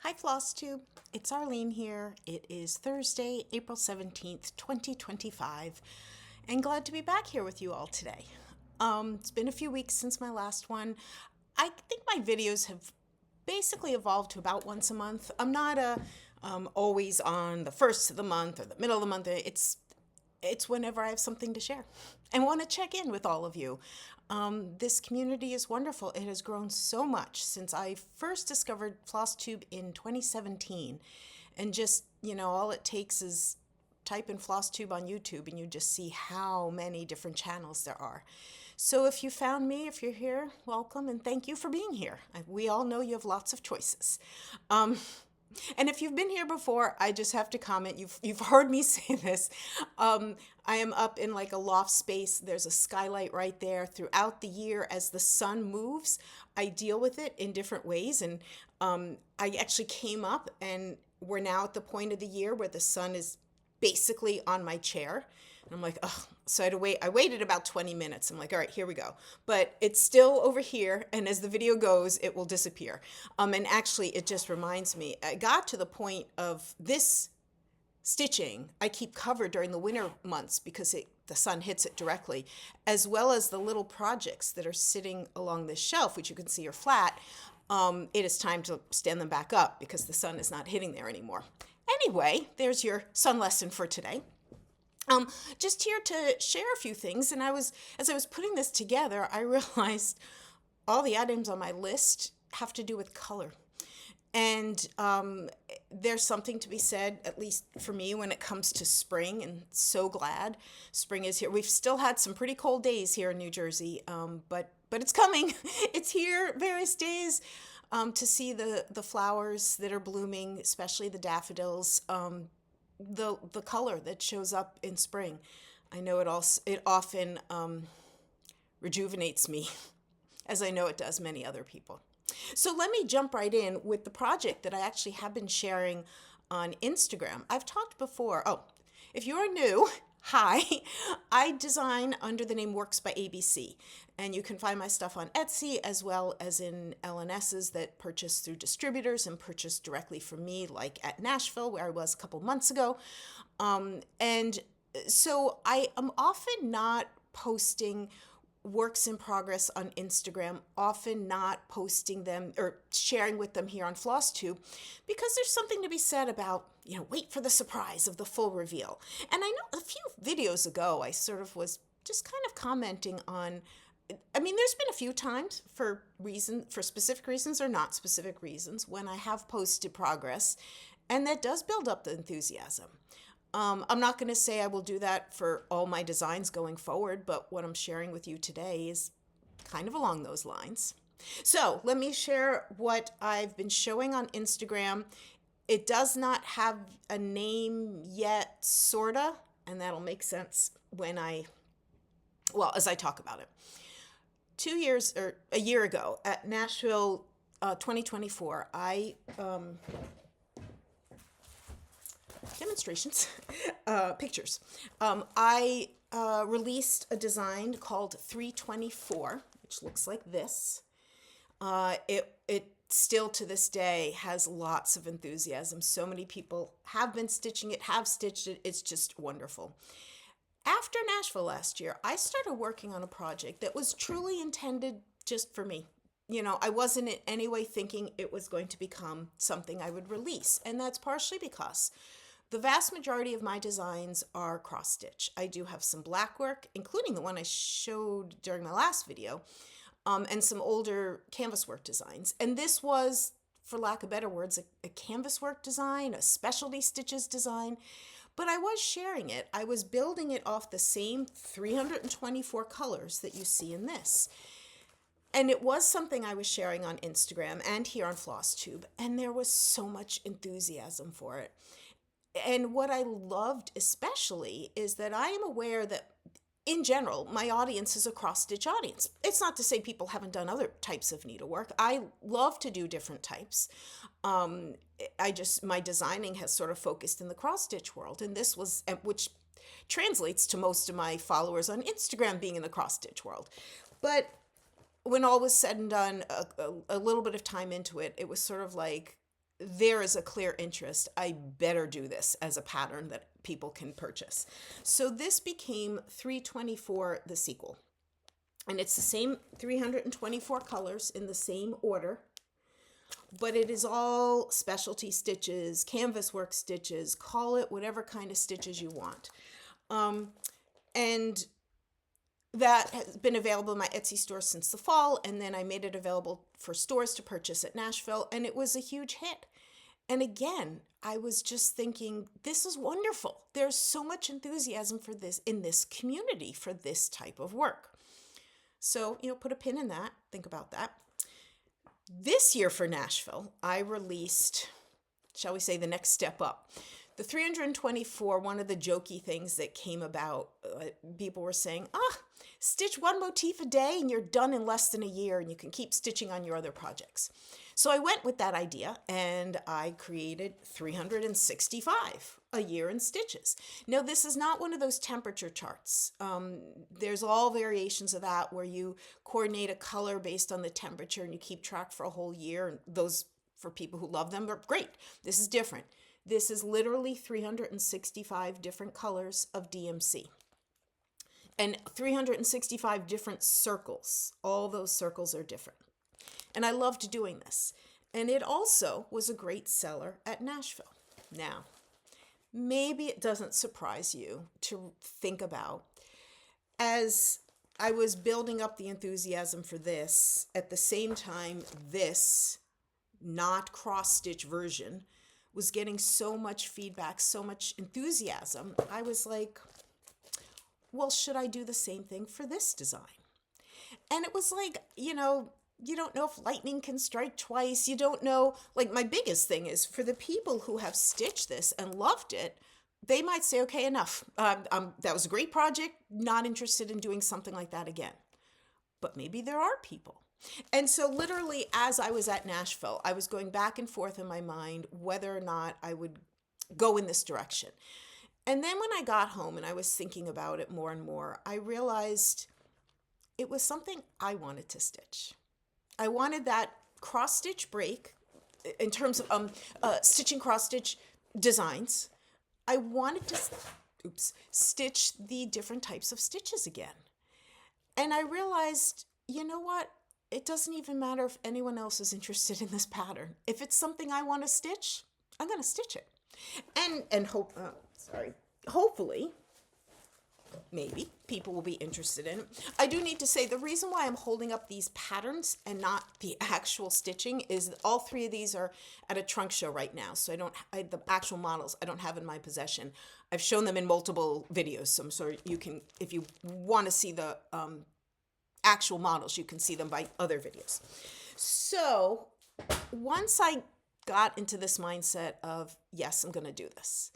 Hi Flosstube, it's Arlene here. It is Thursday, April 17th, 2025, and glad to be back here with you all today. It's been a few weeks since my last one. I think my videos have basically evolved to about once a month. I'm not always on the first of the month or the middle of the month. It's whenever I have something to share and want to check in with all of you. This community is wonderful. It has grown so much since I first discovered Flosstube in 2017. And just, all it takes is type in Flosstube on YouTube and you just see how many different channels there are. So if you found me, if you're here, welcome and thank you for being here. We all know you have lots of choices. And if you've been here before, I just have to comment. You've heard me say this. I am up in like a loft space. There's a skylight right there. Throughout the year, as the sun moves, I deal with it in different ways. And I actually came up, and we're now at the point of the year where the sun is basically on my chair. And I'm like, oh, so I had to wait. I waited about 20 minutes. I'm like, all right, here we go. But it's still over here. And as the video goes, it will disappear. And actually, it just reminds me, I got to the point of this stitching I keep covered during the winter months because the sun hits it directly, as well as the little projects that are sitting along this shelf, which you can see are flat. It is time to stand them back up because the sun is not hitting there anymore. Anyway, there's your sun lesson for today. Just here to share a few things. And as I was putting this together, I realized all the items on my list have to do with color. And there's something to be said, at least for me, when it comes to spring, and so glad spring is here. We've still had some pretty cold days here in New Jersey, but it's coming. It's here various days to see the flowers that are blooming, especially the daffodils. The color that shows up in spring. I know it often rejuvenates me, as I know it does many other people. So let me jump right in with the project that I actually have been sharing on Instagram. I've talked before. Oh, if you are new, hi. I design under the name Works by ABC, and you can find my stuff on Etsy as well as in LNSs that purchase through distributors and purchase directly from me, like at Nashville, where I was a couple months ago. And so I am often not posting works in progress on Instagram, often not posting them or sharing with them here on Flosstube, because there's something to be said about, wait for the surprise of the full reveal. And I know a few videos ago, I sort of was just kind of commenting on, there's been a few times for specific reasons or not specific reasons when I have posted progress, and that does build up the enthusiasm. I'm not going to say I will do that for all my designs going forward, but what I'm sharing with you today is kind of along those lines. So let me share what I've been showing on Instagram. It does not have a name yet, sorta, and that'll make sense as I talk about it. 2 years or a year ago at Nashville 2024, I demonstrations, pictures. I released a design called 324, which looks like this. It still to this day has lots of enthusiasm. So many people have been stitching it, have stitched it. It's just wonderful. After Nashville last year, I started working on a project that was truly intended just for me. I wasn't in any way thinking it was going to become something I would release. And that's partially because the vast majority of my designs are cross stitch. I do have some black work, including the one I showed during my last video, and some older canvas work designs. And this was, for lack of better words, a canvas work design, a specialty stitches design. But I was sharing it. I was building it off the same 324 colors that you see in this. And it was something I was sharing on Instagram and here on Flosstube, and there was so much enthusiasm for it. And what I loved especially is that I am aware that in general, my audience is a cross-stitch audience. It's not to say people haven't done other types of needlework. I love to do different types. My designing has sort of focused in the cross-stitch world, and this was, which translates to most of my followers on Instagram being in the cross-stitch world. But when all was said and done, a little bit of time into it, it was sort of like, there is a clear interest. I better do this as a pattern that people can purchase. So this became 324, the sequel. And it's the same 324 colors in the same order, but it is all specialty stitches, canvas work stitches, call it whatever kind of stitches you want. And that has been available in my Etsy store since the fall, and then I made it available for stores to purchase at Nashville, and it was a huge hit. And again, I was just thinking, this is wonderful. There's so much enthusiasm for this in this community for this type of work. So, put a pin in that. Think about that. This year for Nashville, I released, shall we say, the next step up. The 324, one of the jokey things that came about, people were saying, stitch one motif a day and you're done in less than a year and you can keep stitching on your other projects. So I went with that idea and I created 365 a year in stitches. Now, this is not one of those temperature charts. There's all variations of that where you coordinate a color based on the temperature and you keep track for a whole year. And those, for people who love them, are great. This is different. This is literally 365 different colors of DMC and 365 different circles. All those circles are different. And I loved doing this. And it also was a great seller at Nashville. Now, maybe it doesn't surprise you to think about, as I was building up the enthusiasm for this, at the same time, this not cross-stitch version was getting so much feedback, so much enthusiasm. I was like, well, should I do the same thing for this design? And it was like, you don't know if lightning can strike twice. You don't know, like, my biggest thing is for the people who have stitched this and loved it, they might say, okay, enough. That was a great project. Not interested in doing something like that again. But maybe there are people. And so literally, as I was at Nashville, I was going back and forth in my mind whether or not I would go in this direction. And then when I got home and I was thinking about it more and more, I realized it was something I wanted to stitch. I wanted that cross-stitch break in terms of stitching cross-stitch designs. I wanted to stitch the different types of stitches again. And I realized, you know what? It doesn't even matter if anyone else is interested in this pattern. If it's something I want to stitch, I'm going to stitch it. And hopefully, maybe people will be interested in it. I do need to say the reason why I'm holding up these patterns and not the actual stitching is that all three of these are at a trunk show right now. So the actual models I don't have in my possession. I've shown them in multiple videos. So you can, if you want to see the actual models, you can see them by other videos. So once I got into this mindset of, yes, I'm going to do this.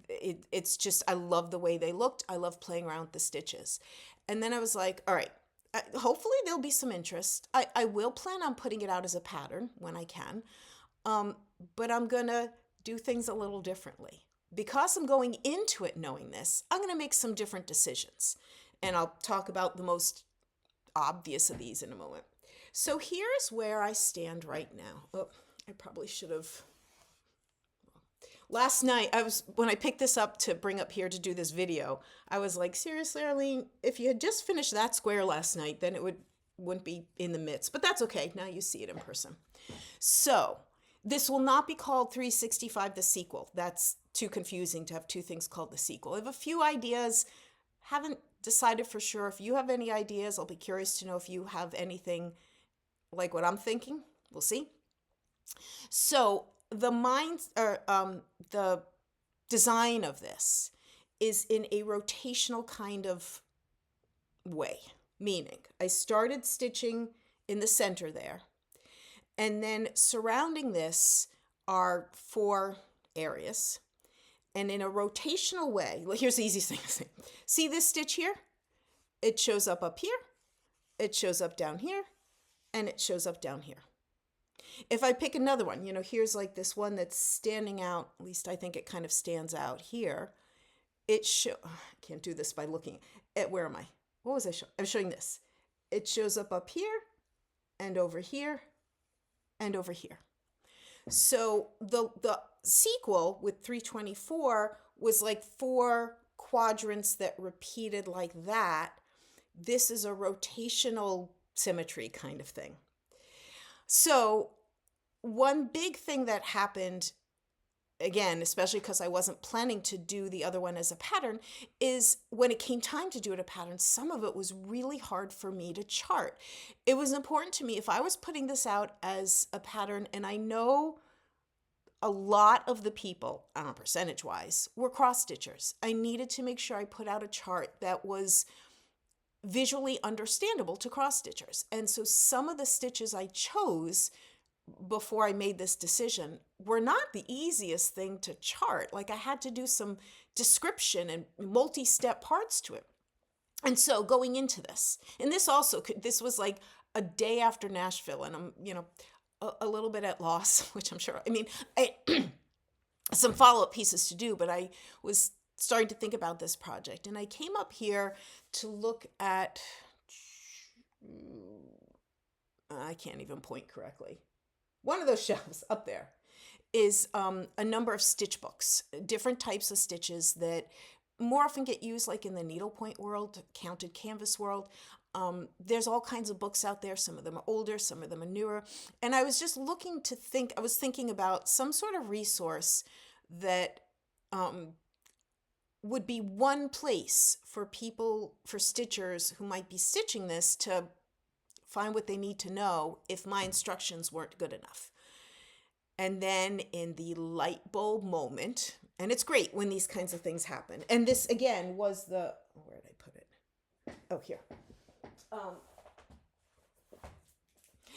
It's just, I love the way they looked. I love playing around with the stitches. And then I was like, all right, hopefully there'll be some interest. I will plan on putting it out as a pattern when I can. But I'm going to do things a little differently. Because I'm going into it knowing this, I'm going to make some different decisions. And I'll talk about the most obvious of these in a moment. So here's where I stand right now. Oh, I probably should have. Last night, when I picked this up to bring up here to do this video, I was like, seriously, Arlene, if you had just finished that square last night, then it wouldn't be in the midst. But that's okay. Now you see it in person. So this will not be called 365 the sequel. That's too confusing to have two things called the sequel. I have a few ideas. Haven't decided for sure. If you have any ideas, I'll be curious to know if you have anything like what I'm thinking. We'll see. So the design of this is in a rotational kind of way, meaning I started stitching in the center there, and then surrounding this are 4 areas. And in a rotational way, well, here's the easiest thing to say. See this stitch here? It shows up here, it shows up down here, and it shows up down here. If I pick another one, here's like this one that's standing out, at least I think it kind of stands out here. I can't do this by looking at, where am I? What was I showing? I'm showing this. It shows up here, and over here, and over here. So the sequel with 324 was like four quadrants that repeated like that. This is a rotational symmetry kind of thing. So one big thing that happened, again, especially because I wasn't planning to do the other one as a pattern, is when it came time to do it a pattern, some of it was really hard for me to chart. It was important to me if I was putting this out as a pattern, and I know a lot of the people, percentage wise, were cross stitchers. I needed to make sure I put out a chart that was visually understandable to cross stitchers. And so some of the stitches I chose before I made this decision were not the easiest thing to chart. Like I had to do some description and multi-step parts to it. And so going into this, and this also this was like a day after Nashville, and I'm, a little bit at loss, which I'm sure, I some follow-up pieces to do, but I was starting to think about this project, and I came up here to look at, I can't even point correctly. One of those shelves up there is a number of stitch books, different types of stitches that more often get used like in the needlepoint world, counted canvas world. There's all kinds of books out there. Some of them are older, some of them are newer. And I was just I was thinking about some sort of resource that would be one place for people, for stitchers who might be stitching this to find what they need to know if my instructions weren't good enough. And then in the light bulb moment, and it's great when these kinds of things happen. And this again was where did I put it? Oh, here.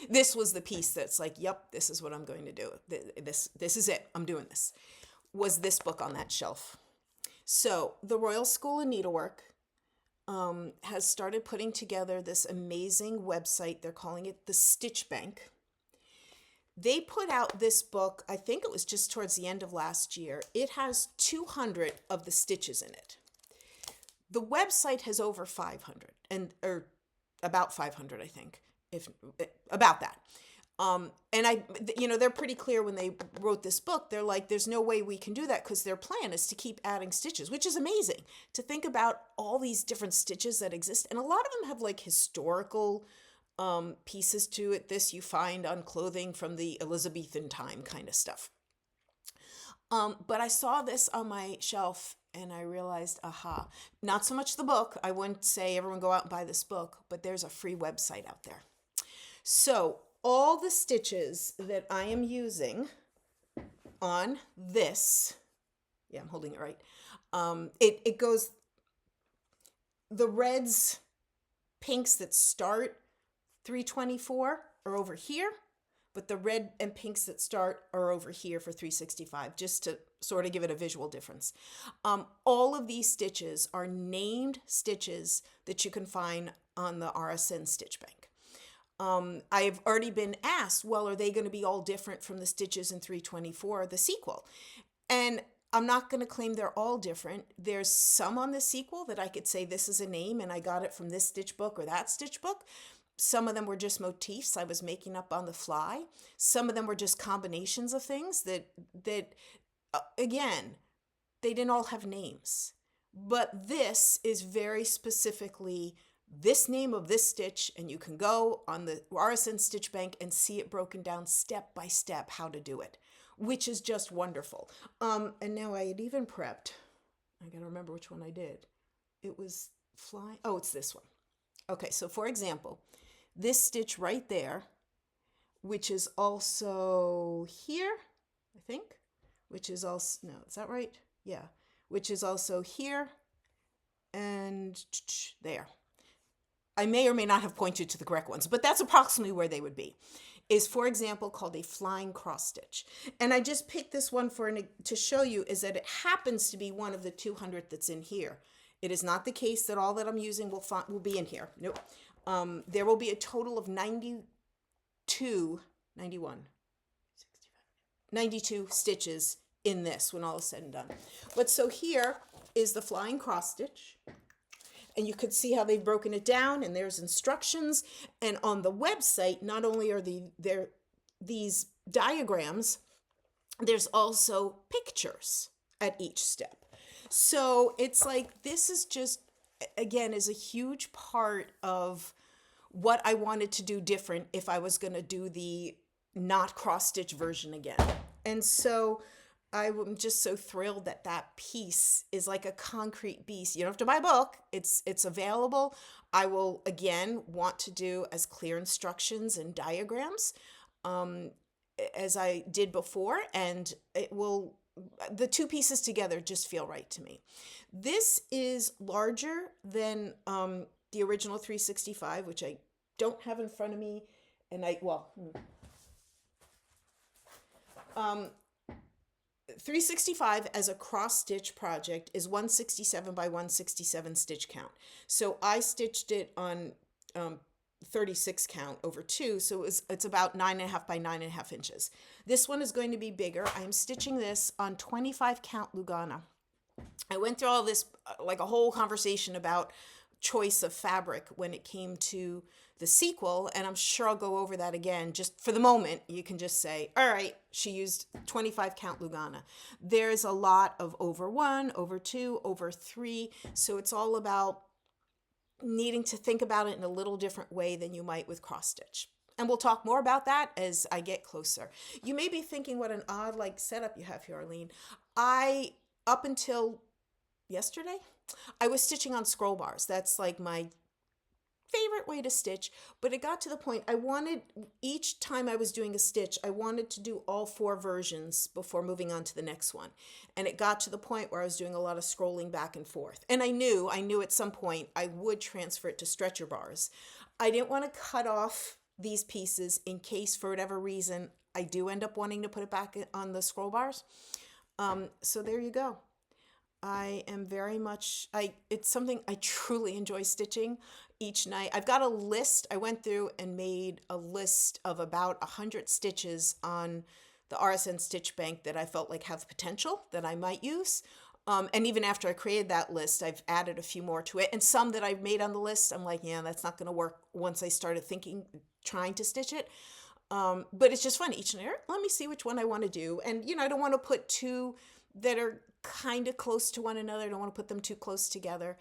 This was the piece that's like, yep, this is what I'm going to do. This is it. I'm doing this. Was this book on that shelf. So the Royal School of Needlework has started putting together this amazing website. They're calling it the Stitch Bank. They put out this book, I think it was just towards the end of last year. It has 200 of the stitches in it. The website has over 500, or about 500, I think, if about that. And they're pretty clear when they wrote this book. They're like, there's no way we can do that because their plan is to keep adding stitches, which is amazing to think about all these different stitches that exist. And a lot of them have like historical pieces to it. This you find on clothing from the Elizabethan time kind of stuff. But I saw this on my shelf and I realized, aha, not so much the book. I wouldn't say everyone go out and buy this book, but there's a free website out there. So all the stitches that I am using on this, yeah, I'm holding it right. It goes, the reds, pinks that start 324 are over here, but the red and pinks that start are over here for 365, just to sort of give it a visual difference. All of these stitches are named stitches that you can find on the RSN Stitch Bank. I've already been asked, well, are they going to be all different from the stitches in 324, the sequel? And I'm not going to claim they're all different. There's some on the sequel that I could say this is a name and I got it from this stitch book or that stitch book. Some of them were just motifs I was making up on the fly. Some of them were just combinations of things that again, they didn't all have names. But this is very specifically this name of this stitch, and you can go on the RSN Stitch Bank and see it broken down step by step how to do it, which is just wonderful. And now I had even prepped, I gotta remember which one I did. It was flying, oh, it's this one. Okay, so for example, this stitch right there, which is also here, I think, which is also, no, is that right? Yeah, which is also here and there. I may or may not have pointed to the correct ones, but that's approximately where they would be, is, for example, called a flying cross stitch. And I just picked this one to show you is that it happens to be one of the 200 that's in here. It is not the case that all that I'm using will be in here. Nope. There will be a total of 92 stitches in this when all is said and done. But so here is the flying cross stitch. And you could see how they've broken it down, and there's instructions. And on the website, not only are there these diagrams there's also pictures at each step. So it's like, this is just, again, is a huge part of what I wanted to do different if I was going to do the not cross stitch version again. And so I'm just so thrilled that that piece is like a concrete piece. You don't have to buy a book. It's available. I will again want to do as clear instructions and diagrams as I did before, and it will, the two pieces together just feel right to me. This is larger than the original 365, which I don't have in front of me, and 365 as a cross stitch project is 167 by 167 stitch count. So I stitched it on 36 count over 2, so it's about 9.5 by 9.5 inches. This one is going to be bigger. I'm stitching this on 25 count Lugana. I went through all this, like a whole conversation about choice of fabric when it came to the sequel, and I'm sure I'll go over that again. Just for the moment, you can just say, all right, she used 25 count Lugana. There's a lot of over 1, over 2, over 3, so it's all about needing to think about it in a little different way than you might with cross stitch. And we'll talk more about that as I get closer. You may be thinking what an odd like setup you have here, Arlene. Up until yesterday, I was stitching on scroll bars. That's like my favorite way to stitch, but it got to the point I wanted, each time I was doing a stitch, I wanted to do all 4 versions before moving on to the next one. And it got to the point where I was doing a lot of scrolling back and forth. And I knew at some point I would transfer it to stretcher bars. I didn't want to cut off these pieces in case for whatever reason I do end up wanting to put it back on the scroll bars. So there you go. I am very much, it's something I truly enjoy stitching each night. I've got a list. I went through and made a list of about 100 stitches on the RSN Stitch Bank that I felt like have potential that I might use. And even after I created that list, I've added a few more to it. And some that I've made on the list, I'm like, yeah, that's not going to work once I started trying to stitch it. But it's just fun each night. Let me see which one I want to do. And, I don't want to put 2 that are kind of close to one another. I don't want to put them too close together.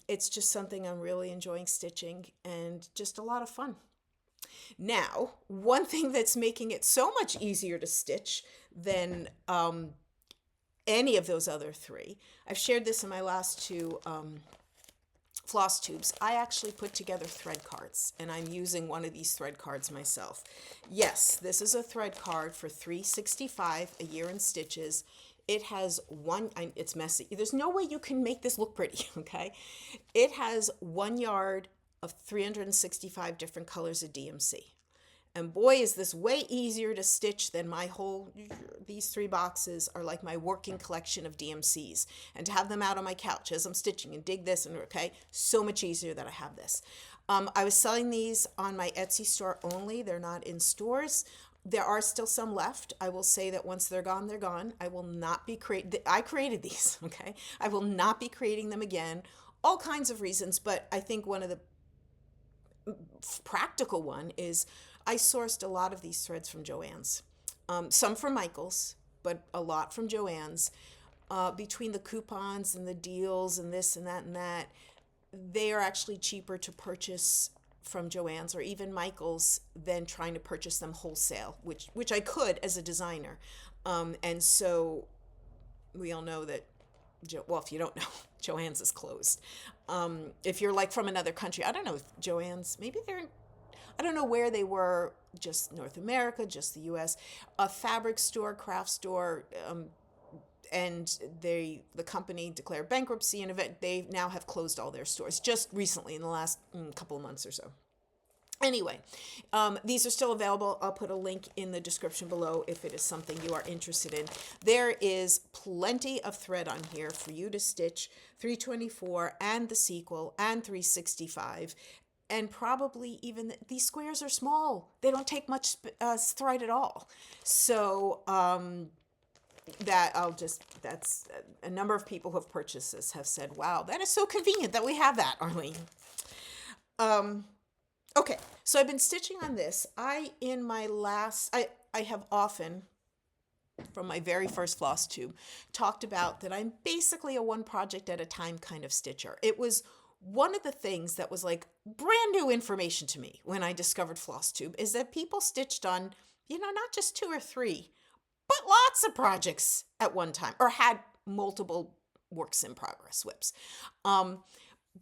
It's just something I'm really enjoying stitching and just a lot of fun. Now, one thing that's making it so much easier to stitch than any of those other 3, I've shared this in my last 2 Flosstubes. I actually put together thread cards, and I'm using one of these thread cards myself. Yes, this is a thread card for 365, a year in stitches. It has it's messy. There's no way you can make this look pretty, okay? It has 1 yard of 365 different colors of DMC. And boy, is this way easier to stitch than these 3 boxes are like my working collection of DMCs. And to have them out on my couch as I'm stitching and dig this, and okay, so much easier that I have this. I was selling these on my Etsy store only. They're not in stores. There are still some left. I will say that once they're gone, they're gone. I will not be I created these, okay? I will not be creating them again. All kinds of reasons, but I think one of the practical one is I sourced a lot of these threads from Joann's. Some from Michael's, but a lot from Joann's. Between the coupons and the deals and this and that, they are actually cheaper to purchase from Joann's or even Michael's than trying to purchase them wholesale, which I could as a designer. And so we all know that, if you don't know, Joann's is closed. If you're like from another country, I don't know if Joann's, maybe I don't know where they were, just North America, just the US, a fabric store, craft store, and the company declared bankruptcy, and they now have closed all their stores just recently in the last couple of months or so. Anyway, these are still available. I'll put a link in the description below if it is something you are interested in. There is plenty of thread on here for you to stitch 324 and the sequel and 365. And probably even these squares are small. They don't take much thread at all. So that's a number of people who have purchased this have said, wow, that is so convenient that we have that, Arlene. Okay, so I've been stitching on this. I have often from my very first Flosstube talked about that I'm basically a one project at a time kind of stitcher. It was one of the things that was like brand new information to me when I discovered Flosstube is that people stitched on, not just two or three, but lots of projects at one time or had multiple works in progress whips.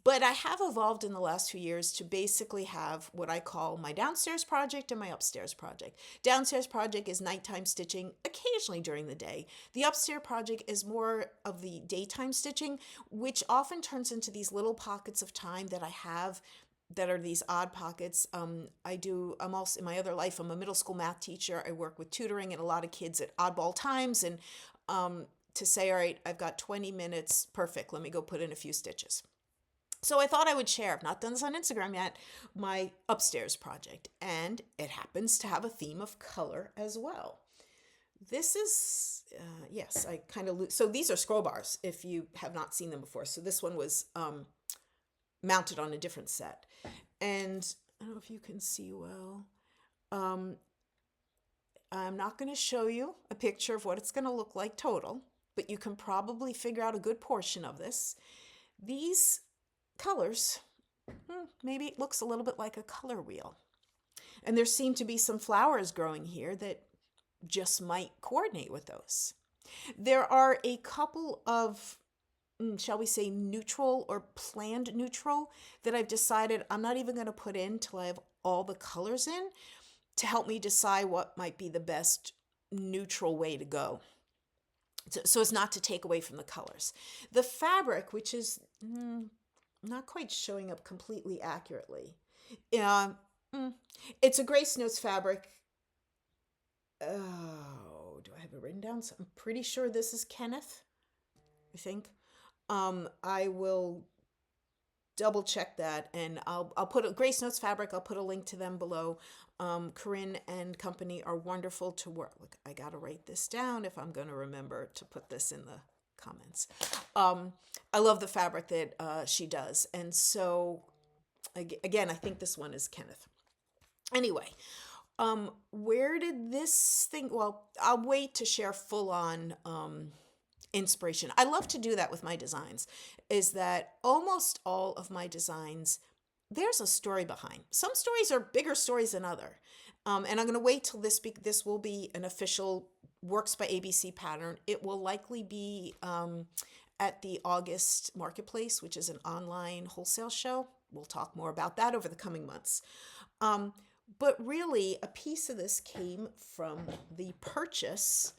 But I have evolved in the last few years to basically have what I call my downstairs project and my upstairs project. Downstairs project is nighttime stitching, occasionally during the day. The upstairs project is more of the daytime stitching, which often turns into these little pockets of time that I have that are these odd pockets. I'm also, in my other life, I'm a middle school math teacher. I work with tutoring and a lot of kids at oddball times. And to say, all right, I've got 20 minutes, perfect, let me go put in a few stitches. So I thought I would share, I've not done this on Instagram yet, my upstairs project. And it happens to have a theme of color as well. This is, yes, I kind of, so these are scroll bars if you have not seen them before. So this one was mounted on a different set. And I don't know if you can see well. I'm not going to show you a picture of what it's going to look like total, but you can probably figure out a good portion of this. These colors, maybe it looks a little bit like a color wheel. And there seem to be some flowers growing here that just might coordinate with those. There are a couple of, shall we say, neutral or planned neutral that I've decided I'm not even going to put in till I have all the colors in to help me decide what might be the best neutral way to go. So as not to take away from the colors. The fabric, which is not quite showing up completely accurately. It's a Grace Notes fabric. Oh, do I have it written down? So I'm pretty sure this is Kenneth, I think. I will double check that, and I'll put a Grace Notes fabric. I'll put a link to them below. Corinne and company are wonderful to work. Look, I got to write this down if I'm going to remember to put this in the comments. I love the fabric that she does. And so, again, I think this one is Kenneth. Anyway, where did this thing, well, I'll wait to share full on inspiration. I love to do that with my designs, is that almost all of my designs, there's a story behind. Some stories are bigger stories than other. And I'm going to wait till this will be an official Works by ABC pattern. It will likely be at the August Marketplace, which is an online wholesale show. We'll talk more about that over the coming months. But really, a piece of this came from the purchase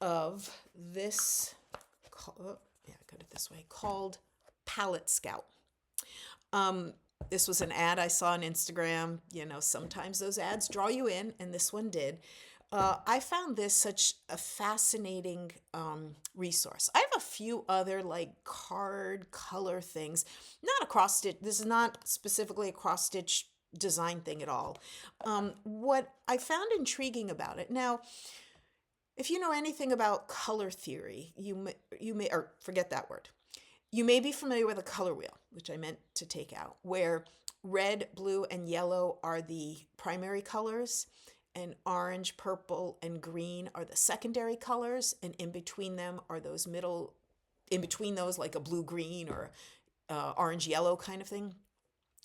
of this, got it this way, called Palette Scout. This was an ad I saw on Instagram. Sometimes those ads draw you in, and this one did. I found this such a fascinating resource. I have a few other card color things, not a cross stitch. This is not specifically a cross stitch design thing at all. What I found intriguing about it, now, if you know anything about color theory, you may, or forget that word. You may be familiar with a color wheel, which I meant to take out, where red, blue, and yellow are the primary colors, and orange, purple, and green are the secondary colors, and in between them are those like a blue-green or orange-yellow kind of thing.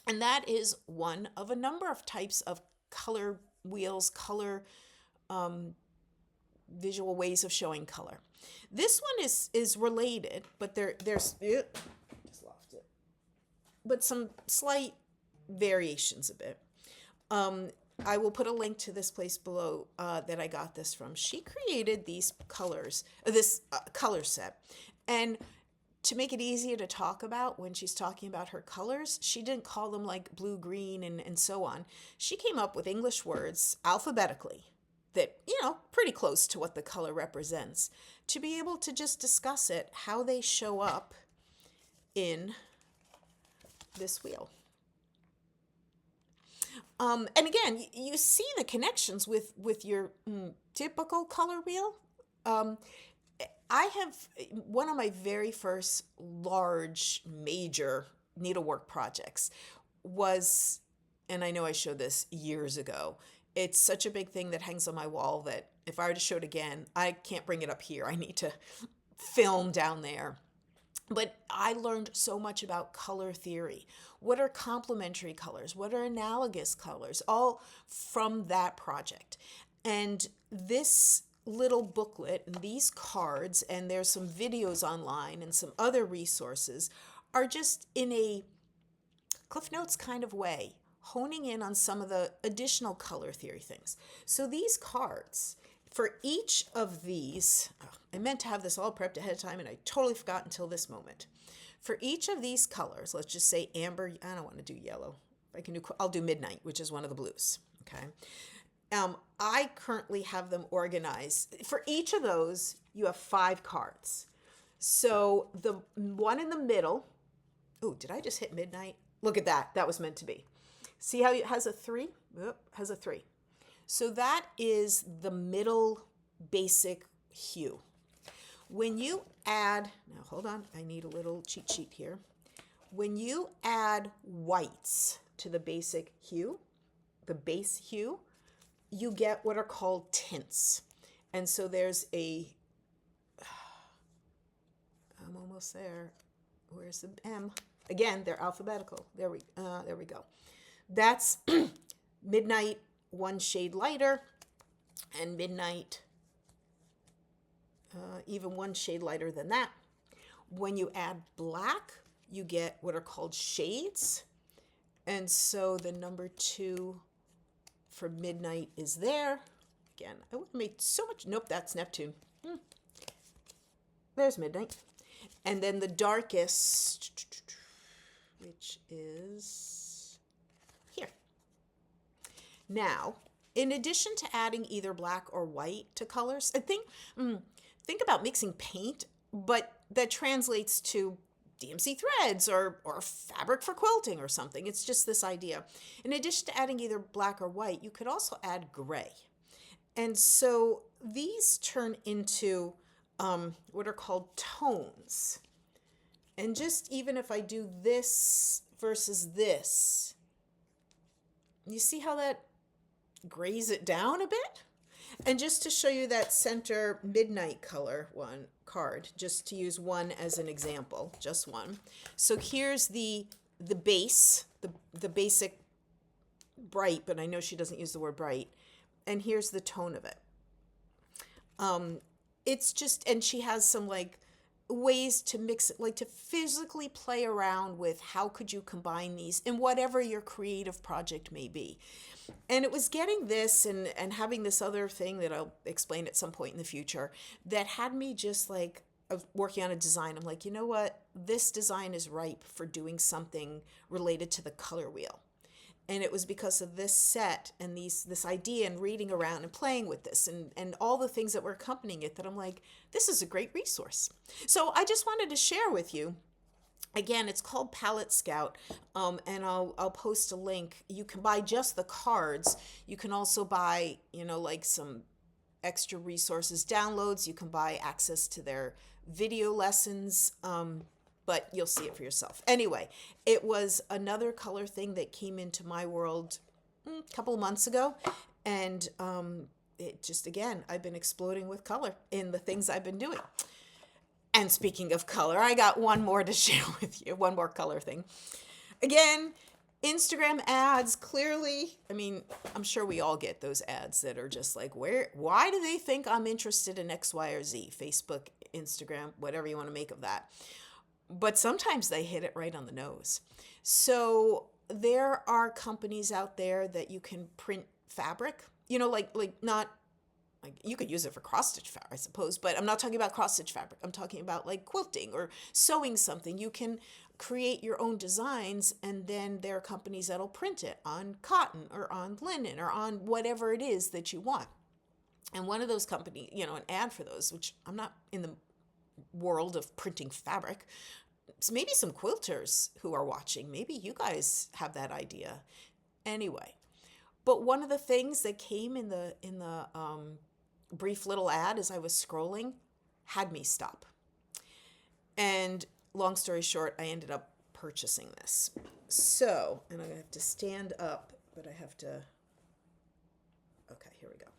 And that is one of a number of types of color wheels, color visual ways of showing color. This one is related, but there's just lost it. But some slight variations of it. I will put a link to this place below that I got this from. She created these colors, this color set, and to make it easier to talk about when she's talking about her colors, she didn't call them like blue, green, and so on. She came up with English words alphabetically that, pretty close to what the color represents, to be able to just discuss it, how they show up in this wheel. And again, you see the connections with your typical color wheel. I have one of my very first large, major needlework projects was, and I know I showed this years ago, it's such a big thing that hangs on my wall that if I were to show it again, I can't bring it up here. I need to film down there. But I learned so much about color theory. What are complementary colors? What are analogous colors? All from that project. And this little booklet and these cards, and there's some videos online and some other resources, are just in a Cliff Notes kind of way, honing in on some of the additional color theory things. So these cards, for each of these, I meant to have this all prepped ahead of time and I totally forgot until this moment. For each of these colors, let's just say amber, I don't want to do yellow. I'll do midnight, which is one of the blues, okay? I currently have them organized. For each of those, you have 5 cards. So the one in the middle, oh, did I just hit midnight? Look at that. That was meant to be. See how it has a 3? Oop, has a 3. So that is the middle basic hue. When you add, now hold on, I need a little cheat sheet here. When you add whites to the basic hue, the base hue, you get what are called tints. And so there's I'm almost there. Where's the M? Again, they're alphabetical. There we go. That's midnight, 1 shade lighter, and midnight, even 1 shade lighter than that. When you add black, you get what are called shades. And so the number 2 for midnight is there. Again, I would make so much. Nope, that's Neptune. There's midnight. And then the darkest, which is here. Now, in addition to adding either black or white to colors, I think about mixing paint, but that translates to DMC threads or fabric for quilting or something. It's just this idea. In addition to adding either black or white, you could also add gray. And so these turn into what are called tones. And just even if I do this versus this, you see how that grays it down a bit? And just to show you that center midnight color one card, just to use one as an example, just one. So here's the base, the basic bright, but I know she doesn't use the word bright. And here's the tone of it. It's just, and she has some like ways to mix it, like to physically play around with how could you combine these in whatever your creative project may be. And it was getting this and having this other thing that I'll explain at some point in the future that had me just like working on a design. I'm like, you know what? This design is ripe for doing something related to the color wheel. And it was because of this set and this idea and reading around and playing with this and all the things that were accompanying it that I'm like, this is a great resource. So I just wanted to share with you. Again, it's called Palette Scout, and I'll post a link. You can buy just the cards. You can also buy, like some extra resources, downloads. You can buy access to their video lessons, but you'll see it for yourself. Anyway, it was another color thing that came into my world a couple of months ago, and it just, again, I've been exploding with color in the things I've been doing. And speaking of color, I got one more to share with you, one more color thing. Again, Instagram ads, clearly, I mean, I'm sure we all get those ads that are just like, why do they think I'm interested in X, Y, or Z? Facebook, Instagram, whatever you want to make of that. But sometimes they hit it right on the nose. So there are companies out there that you can print fabric, not, like you could use it for cross-stitch fabric, I suppose, but I'm not talking about cross-stitch fabric. I'm talking about like quilting or sewing something. You can create your own designs, and then there are companies that'll print it on cotton or on linen or on whatever it is that you want. And one of those companies, an ad for those, which I'm not in the world of printing fabric. So maybe some quilters who are watching, maybe you guys have that idea. Anyway, but one of the things that came in the brief little ad as I was scrolling had me stop. And long story short, I ended up purchasing this. So, and I have to stand up, but I have to, okay, here we go.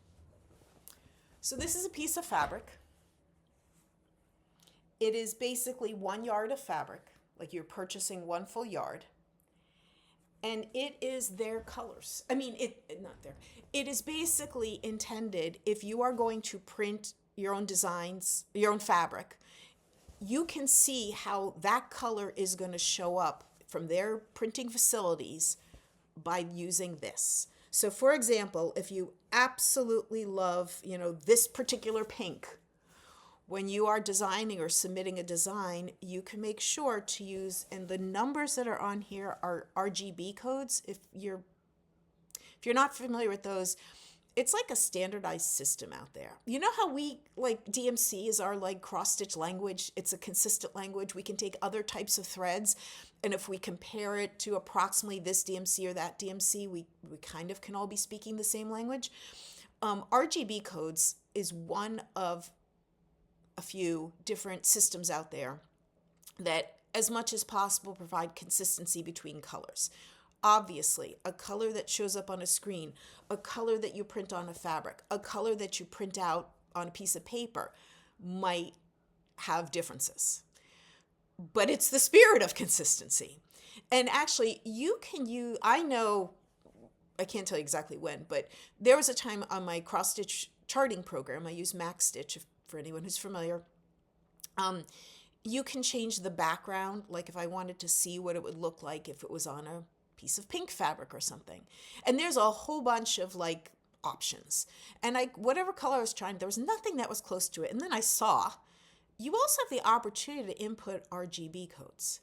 So this is a piece of fabric. It is basically 1 yard of fabric, like you're purchasing one full yard. And it is their colors. I mean, not their. It is basically intended if you are going to print your own designs, your own fabric, you can see how that color is going to show up from their printing facilities by using this. So for example, if you absolutely love, this particular pink, when you are designing or submitting a design, you can make sure to use, and the numbers that are on here are RGB codes. If you're not familiar with those, it's like a standardized system out there. You know how we, like, DMC is our like cross-stitch language. It's a consistent language. We can take other types of threads, and if we compare it to approximately this DMC or that DMC, we kind of can all be speaking the same language. RGB codes is one of a few different systems out there that, as much as possible, provide consistency between colors. Obviously, a color that shows up on a screen, a color that you print on a fabric, a color that you print out on a piece of paper might have differences. But it's the spirit of consistency. And actually, you can use, I know, I can't tell you exactly when, but there was a time on my cross-stitch charting program, I use Max Stitch, for anyone who's familiar. You can change the background, like if I wanted to see what it would look like if it was on a piece of pink fabric or something. And there's a whole bunch of like options. And whatever color I was trying, there was nothing that was close to it. And then I saw you also have the opportunity to input RGB codes.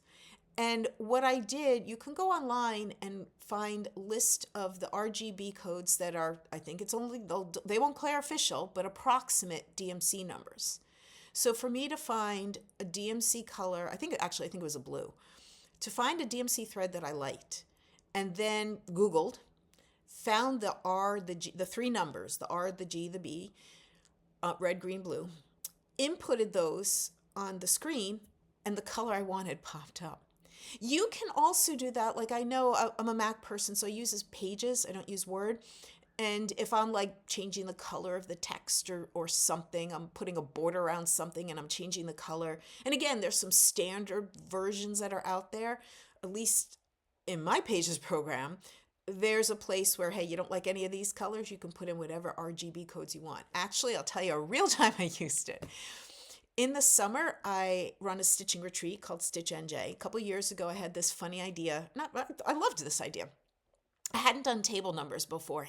And what I did, you can go online and find a list of the RGB codes that are, I think it's only, they won't declare official, but approximate DMC numbers. So for me to find a DMC color, I think it was a blue, to find a DMC thread that I liked, and then Googled, found the R, the G, the three numbers, the R, the G, the B, red, green, blue, inputted those on the screen, and the color I wanted popped up. You can also do that. Like, I know I'm a Mac person, so I use Pages. I don't use Word. And if I'm like changing the color of the text or something, I'm putting a border around something and I'm changing the color. And again, there's some standard versions that are out there. At least in my Pages program, there's a place where, hey, you don't like any of these colors, you can put in whatever RGB codes you want. Actually, I'll tell you a real time I used it. In the summer, I run a stitching retreat called Stitch NJ. A couple years ago, I had this funny idea. I loved this idea. I hadn't done table numbers before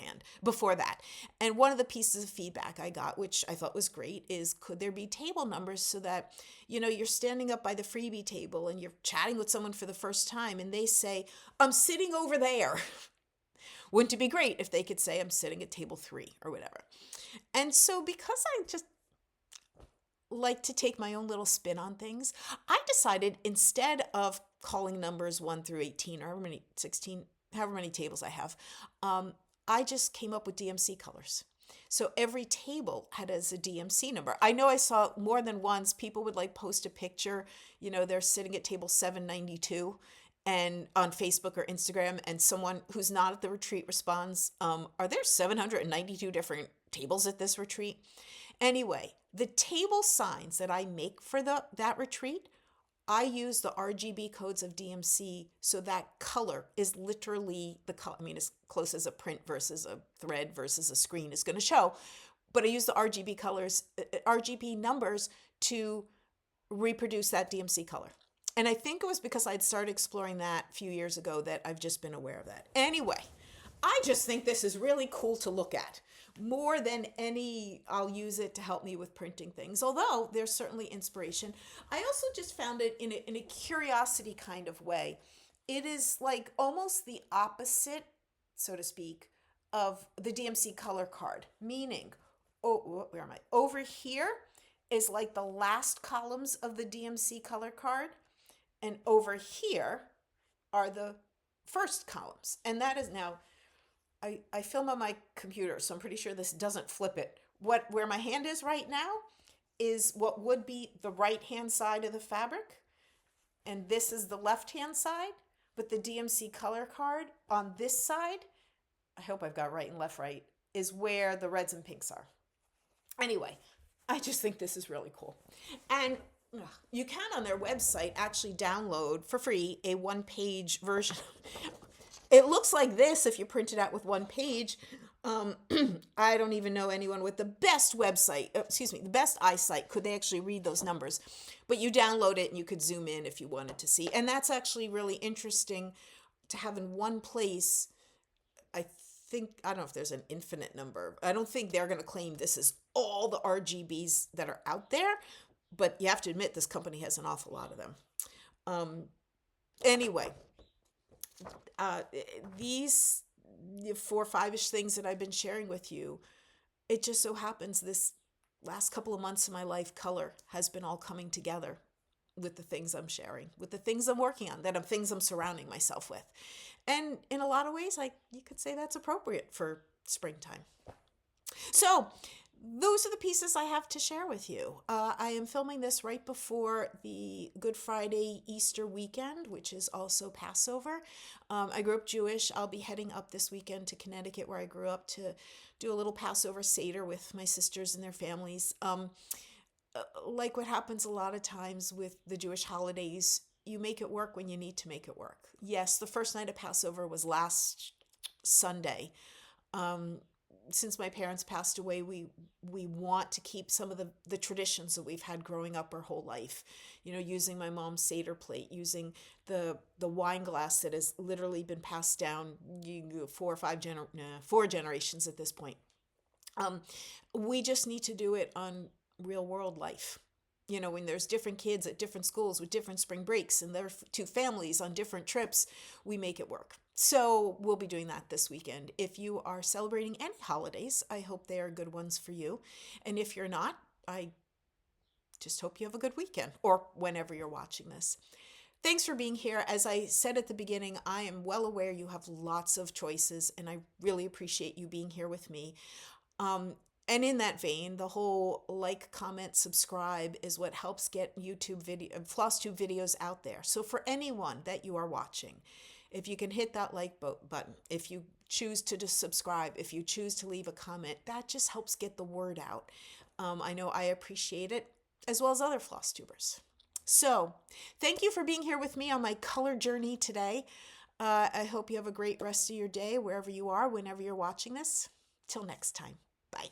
that. And one of the pieces of feedback I got, which I thought was great, is could there be table numbers so that, you're standing up by the freebie table and you're chatting with someone for the first time and they say, I'm sitting over there. Wouldn't it be great if they could say, I'm sitting at table 3 or whatever? And so because I just like to take my own little spin on things, I decided instead of calling numbers 1 through 18 or however many tables I have, I just came up with DMC colors. So every table had as a DMC number. I know I saw more than once people would like post a picture, they're sitting at table 792 and on Facebook or Instagram, and someone who's not at the retreat responds, are there 792 different tables at this retreat? Anyway, the table signs that I make for that retreat, I use the RGB codes of DMC, so that color is literally the color. I mean, as close as a print versus a thread versus a screen is going to show. But I use the RGB numbers to reproduce that DMC color. And I think it was because I'd started exploring that a few years ago that I've just been aware of that. Anyway, I just think this is really cool to look at. More than I'll use it to help me with printing things, although there's certainly inspiration. I also just found it in a curiosity kind of way. It is like almost the opposite, so to speak, of the DMC color card, meaning, where am I? Over here is like the last columns of the DMC color card, and over here are the first columns. And that is now, I film on my computer, so I'm pretty sure this doesn't flip it. Where my hand is right now is what would be the right-hand side of the fabric, and this is the left-hand side, but the DMC color card on this side, I hope I've got right and left right, is where the reds and pinks are. Anyway, I just think this is really cool. And you can on their website actually download for free a one-page version. It looks like this if you print it out with one page. Um, I don't even know anyone with the best website, the best eyesight, could they actually read those numbers. But you download it and you could zoom in if you wanted to see. And that's actually really interesting to have in one place. I don't know if there's an infinite number. I don't think they're going to claim this is all the RGBs that are out there, but you have to admit this company has an awful lot of them. Um, anyway, these 4 or 5-ish things that I've been sharing with you, it just so happens this last couple of months of my life, color has been all coming together with the things I'm sharing, with the things I'm working on, things I'm surrounding myself with. And in a lot of ways, you could say that's appropriate for springtime. So those are the pieces I have to share with you. I am filming this right before the Good Friday Easter weekend, which is also Passover. I grew up Jewish. I'll be heading up this weekend to Connecticut, where I grew up, to do a little Passover Seder with my sisters and their families. Like what happens a lot of times with the Jewish holidays, you make it work when you need to make it work. Yes, the first night of Passover was last Sunday. Since my parents passed away, we want to keep some of the traditions that we've had growing up our whole life. Using my mom's Seder plate, using the wine glass that has literally been passed down 4 generations at this point. We just need to do it on real world life. When there's different kids at different schools with different spring breaks and their 2 families on different trips, we make it work. So we'll be doing that this weekend. If you are celebrating any holidays, I hope they are good ones for you. And if you're not, I just hope you have a good weekend, or whenever you're watching this. Thanks for being here. As I said at the beginning, I am well aware you have lots of choices, and I really appreciate you being here with me. And in that vein, the whole like, comment, subscribe is what helps get Flosstube videos out there. So for anyone that you are watching, if you can hit that like button, if you choose to just subscribe, if you choose to leave a comment, that just helps get the word out. I know I appreciate it, as well as other Flosstubers. So thank you for being here with me on my color journey today. I hope you have a great rest of your day, wherever you are, whenever you're watching this. Till next time. Bye.